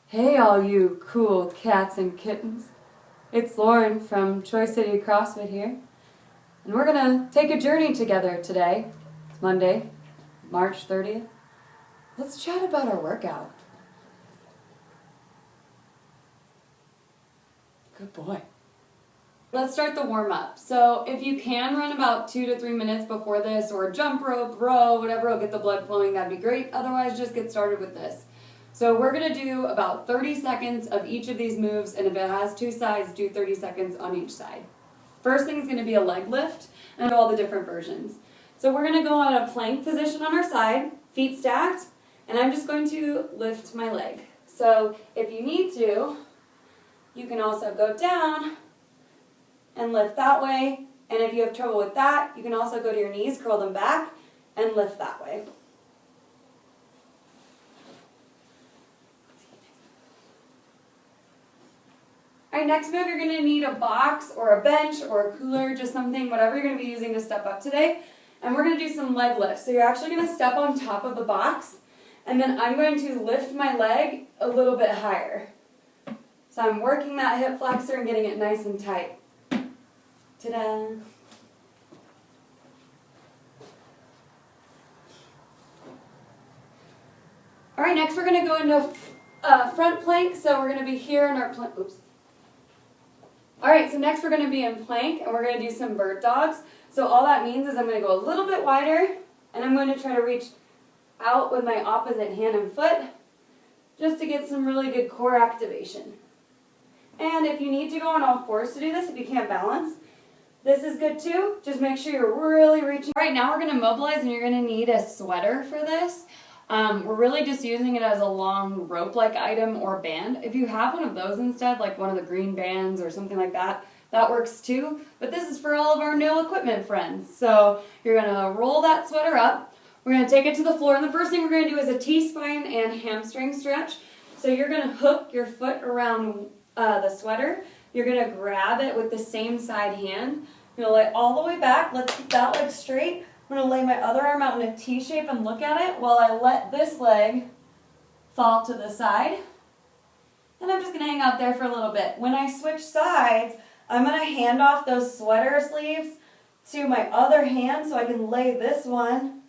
Hey all you cool cats and kittens. It's Lauren from Choice City CrossFit here. And we're gonna take a journey together today. It's Monday, March 30th. Let's chat about our workout. Good boy. Let's start the warm-up. So if you can run about 2 to 3 minutes before this, or jump rope, row, whatever will get the blood flowing, that'd be great. Otherwise, just get started with this. So we're gonna do about 30 seconds of each of these moves, and if it has 2 sides, do 30 seconds on each side. First thing is gonna be a leg lift, and all the different versions. So we're gonna go on a plank position on our side, feet stacked, and I'm just going to lift my leg. So if you need to, you can also go down and lift that way, and if you have trouble with that, you can also go to your knees, curl them back, and lift that way. All right, next move, you're going to need a box or a bench or a cooler, just something, whatever you're going to be using to step up today. And we're going to do some leg lifts. So you're actually going to step on top of the box, and then I'm going to lift my leg a little bit higher. So I'm working that hip flexor and getting it nice and tight. Ta-da! All right, next we're going to go into front plank. So we're going to be here in our plank. Oops. All right, so next we're going to be in plank, and we're going to do some bird dogs. So all that means is I'm going to go a little bit wider, and I'm going to try to reach out with my opposite hand and foot just to get some really good core activation. And if you need to go on all fours to do this, if you can't balance, this is good too. Just make sure you're really reaching. All right, now we're going to mobilize, and you're going to need a sweater for this. We're really just using it as a long rope-like item or band. If you have one of those instead, like one of the green bands or something like that, that works too. But this is for all of our no equipment friends. So you're going to roll that sweater up. We're going to take it to the floor, and the first thing we're going to do is a T-spine and hamstring stretch. So you're going to hook your foot around the sweater. You're going to grab it with the same side hand. You're going to lay all the way back. Let's keep that leg straight. I'm going to lay my other arm out in a T shape and look at it while I let this leg fall to the side. And I'm just going to hang out there for a little bit. When I switch sides, I'm going to hand off those sweater sleeves to my other hand so I can lay this one,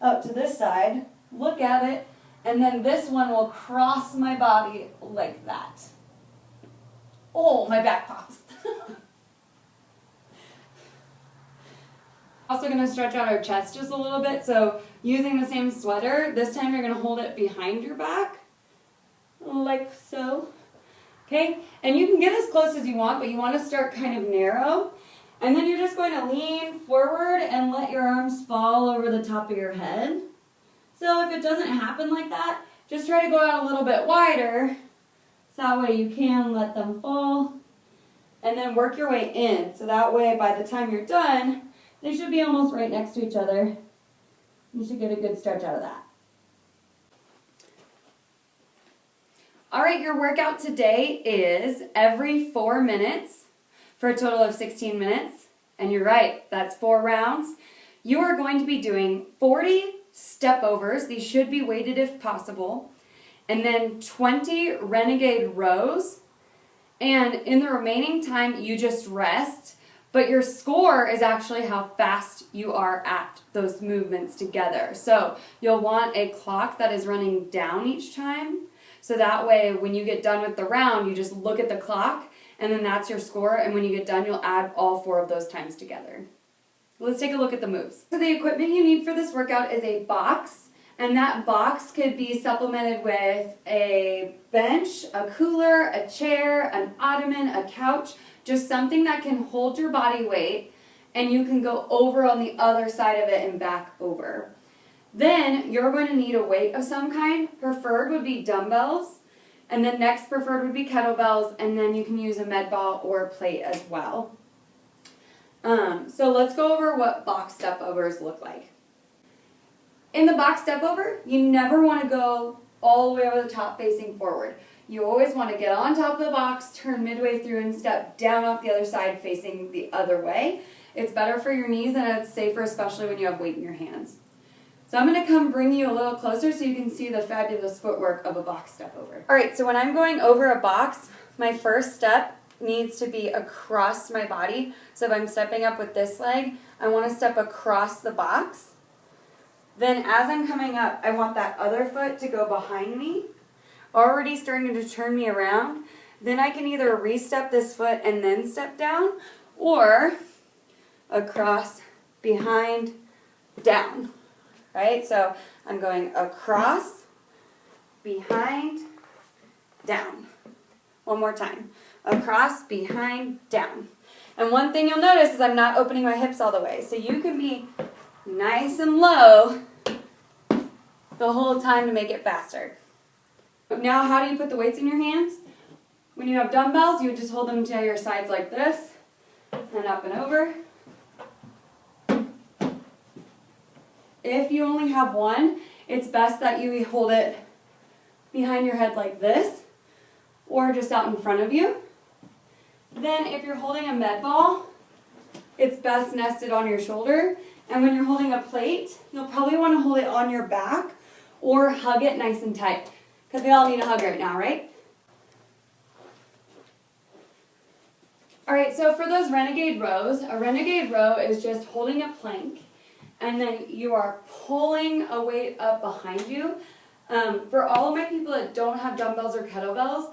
out to this side, look at it, and then this one will cross my body like that. Oh, my back pops. Also going to stretch out our chest just a little bit, so using the same sweater, this time you're going to hold it behind your back, like so. Okay, and you can get as close as you want, but you want to start kind of narrow. And then you're just going to lean forward and let your arms fall over the top of your head. So if it doesn't happen like that, just try to go out a little bit wider, so that way you can let them fall. And then work your way in, so that way by the time you're done, they should be almost right next to each other. You should get a good stretch out of that. All right, your workout today is every 4 minutes for a total of 16 minutes. And you're right, that's 4 rounds. You are going to be doing 40 step overs. These should be weighted if possible. And then 20 Renegade Rows. And in the remaining time, you just rest. But your score is actually how fast you are at those movements together. So you'll want a clock that is running down each time. So that way, when you get done with the round, you just look at the clock, and then that's your score. And when you get done, you'll add all 4 of those times together. Let's take a look at the moves. So the equipment you need for this workout is a box. And that box could be supplemented with a bench, a cooler, a chair, an ottoman, a couch, just something that can hold your body weight, and you can go over on the other side of it and back over. Then you're going to need a weight of some kind. Preferred would be dumbbells, and then next preferred would be kettlebells, and then you can use a med ball or a plate as well. So let's go over what box step overs look like. In the box step over, you never want to go all the way over the top facing forward. You always want to get on top of the box, turn midway through, and step down off the other side facing the other way. It's better for your knees, and it's safer, especially when you have weight in your hands. So I'm going to come bring you a little closer so you can see the fabulous footwork of a box step over. All right, so when I'm going over a box, my first step needs to be across my body. So if I'm stepping up with this leg, I want to step across the box. Then as I'm coming up, I want that other foot to go behind me, already starting to turn me around. Then I can either re-step this foot and then step down, or across, behind, down. Right? So I'm going across, behind, down. One more time. Across, behind, down. And one thing you'll notice is I'm not opening my hips all the way. So you can be nice and low the whole time to make it faster. Now, how do you put the weights in your hands? When you have dumbbells, you would just hold them to your sides like this, and up and over. If you only have one, it's best that you hold it behind your head like this, or just out in front of you. Then if you're holding a med ball, it's best nested on your shoulder. And when you're holding a plate, you'll probably want to hold it on your back or hug it nice and tight, because we all need a hug right now, right? All right, so for those Renegade Rows, a Renegade Row is just holding a plank, and then you are pulling a weight up behind you. For all of my people that don't have dumbbells or kettlebells,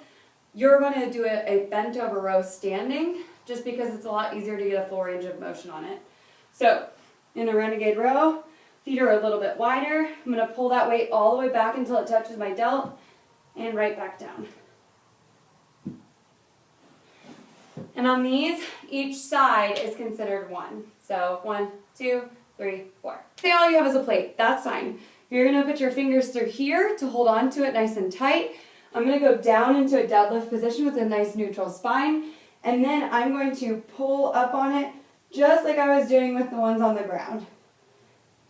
you're going to do a bent over row standing, just because it's a lot easier to get a full range of motion on it. So in a Renegade Row, feet are a little bit wider. I'm going to pull that weight all the way back until it touches my delt, and right back down. And on these, each side is considered one. So 1, 2, 3, 4. Say all you have is a plate, that's fine. You're going to put your fingers through here to hold on to it nice and tight. I'm going to go down into a deadlift position with a nice neutral spine, and then I'm going to pull up on it just like I was doing with the ones on the ground.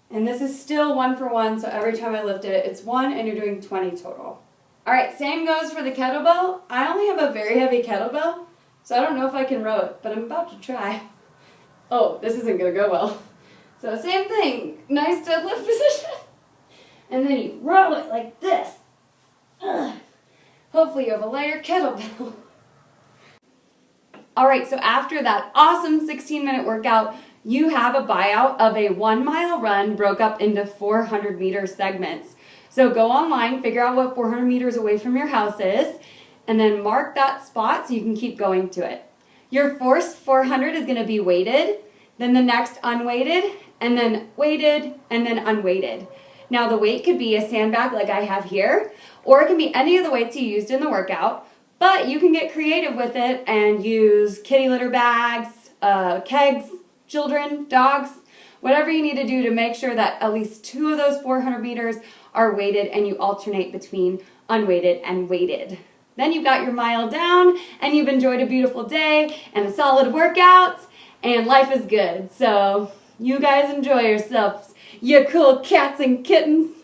And this is still 1 for 1, so every time I lift it, it's 1, and you're doing 20 total. All right, same goes for the kettlebell. I only have a very heavy kettlebell, so I don't know if I can row it, but I'm about to try. Oh, this isn't going to go well. So same thing, nice deadlift position. And then you roll it like this. Ugh. Hopefully you have a lighter kettlebell. All right, so after that awesome 16-minute workout, you have a buyout of a 1-mile run broke up into 400-meter segments. So go online, figure out what 400 meters away from your house is, and then mark that spot so you can keep going to it. Your first 400 is going to be weighted, then the next unweighted, and then weighted, and then unweighted. Now the weight could be a sandbag like I have here, or it can be any of the weights you used in the workout, but you can get creative with it and use kitty litter bags, kegs, children, dogs, whatever you need to do to make sure that at least 2 of those 400 meters are weighted, and you alternate between unweighted and weighted. Then you've got your mile down, and you've enjoyed a beautiful day and a solid workout, and life is good. So you guys enjoy yourselves, you cool cats and kittens.